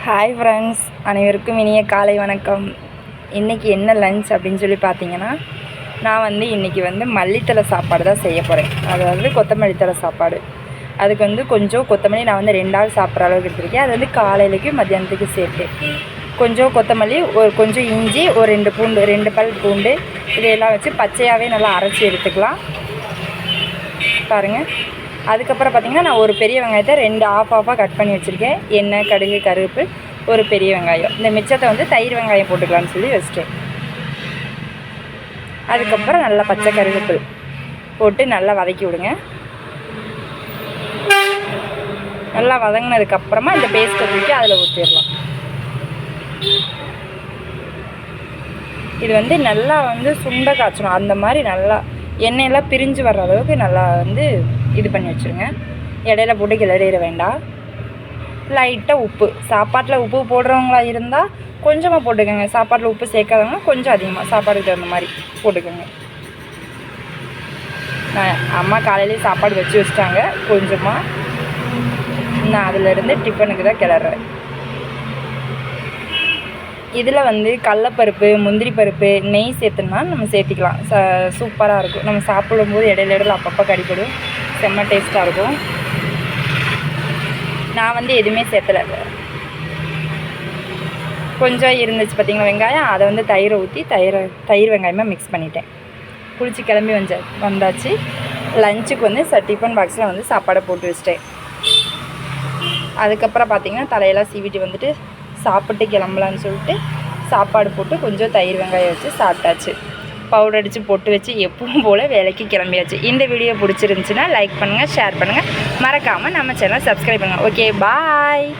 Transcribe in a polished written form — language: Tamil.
ஹாய் ஃப்ரெண்ட்ஸ், அனைவருக்கும் இனிய காலை வணக்கம். இன்றைக்கி என்ன லன்ச் அப்படின்னு சொல்லி பார்த்தீங்கன்னா, நான் இன்றைக்கி மல்லித்தலை சாப்பாடு தான் செய்ய போகிறேன். அதாவது கொத்தமல்லி தலை சாப்பாடு. அதுக்கு கொஞ்சம் கொத்தமல்லி நான் 2 ஆள் சாப்பிட்ற அளவுக்கு எடுத்துருக்கேன். அது காலையிலைக்கு மத்தியானத்துக்கு சேர்த்து கொஞ்சம் கொத்தமல்லி, கொஞ்சம் இஞ்சி, ஒரு 2 பூண்டு, 2 பல் பூண்டு, இதையெல்லாம் வச்சு பச்சையாகவே நல்லா அரைச்சி எடுத்துக்கலாம். பாருங்கள். அதுக்கப்புறம் பார்த்திங்கன்னா, நான் ஒரு பெரிய வெங்காயத்தை 2 ஆஃபாக கட் பண்ணி வச்சுருக்கேன். எண்ணெய், கடுகு, கருவேப்பு, ஒரு பெரிய வெங்காயம். இந்த மிச்சத்தை தயிர் வெங்காயம் போட்டுக்கலான்னு சொல்லி வச்சுட்டேன். அதுக்கப்புறம் நல்லா பச்சை கருவேப்பில் போட்டு நல்லா வதக்கி விடுங்க. நல்லா வதங்கினதுக்கப்புறமா இந்த பேஸ்ட்டை தூக்கி அதில் ஊற்றிடலாம். இது நல்லா சுண்டை காய்ச்சணும். அந்த மாதிரி நல்லா எண்ணெயெல்லாம் பிரிஞ்சு வர்ற அளவுக்கு நல்லா இது பண்ணி வச்சுருங்க. இடையில போட்டு கிளறிட வேண்டாம். லைட்டாக உப்பு, சாப்பாட்டில் உப்பு போடுறவங்களா இருந்தால் கொஞ்சமாக போட்டுக்கோங்க. சாப்பாட்டில் உப்பு சேர்க்காதவங்க கொஞ்சம் அதிகமாக சாப்பாடுக்கு தகுந்த மாதிரி போட்டுக்கோங்க. அம்மா காலையிலேயே சாப்பாடு வச்சு வச்சிட்டாங்க. கொஞ்சமாக நான் அதிலேருந்து டிஃபனுக்கு தான் கிளறேன். இதில் கடலப்பருப்பு, முந்திரி பருப்பு, நெய் சேர்த்துனா நம்ம சேர்த்திக்கலாம். சூப்பராக இருக்கும். நம்ம சாப்பிடும்போது இடையில அப்பப்போ கடிப்படும். செம்ம டேஸ்ட்டாக இருக்கும். நான் எதுவுமே சேர்த்தலை. கொஞ்சம் இருந்துச்சு பார்த்திங்களா வெங்காயம், அதை தயிரை ஊற்றி தயிர் வெங்காயமாக மிக்ஸ் பண்ணிட்டேன். குளிச்சு கிளம்பி வந்தாச்சு. லஞ்சுக்கு டிஃபன் பாக்ஸில் சாப்பாடை போட்டு வச்சிட்டேன். அதுக்கப்புறம் பார்த்திங்கன்னா தலையெல்லாம் சீவிட்டு சாப்பிட்டு கிளம்பலான்னு சொல்லிட்டு சாப்பாடு போட்டு கொஞ்சம் தயிர் வெங்காயம் வச்சு சாப்பிட்டாச்சு. பவுடர் அடித்து போட்டு வச்சு எப்பவும் போல் வேலைக்கு கிளம்பியாச்சு. இந்த வீடியோ பிடிச்சிருந்துச்சின்னா லைக் பண்ணுங்கள், ஷேர் பண்ணுங்கள், மறக்காமல் நம்ம சேனலை சப்ஸ்கிரைப் பண்ணுங்கள். ஓகே, பாய்.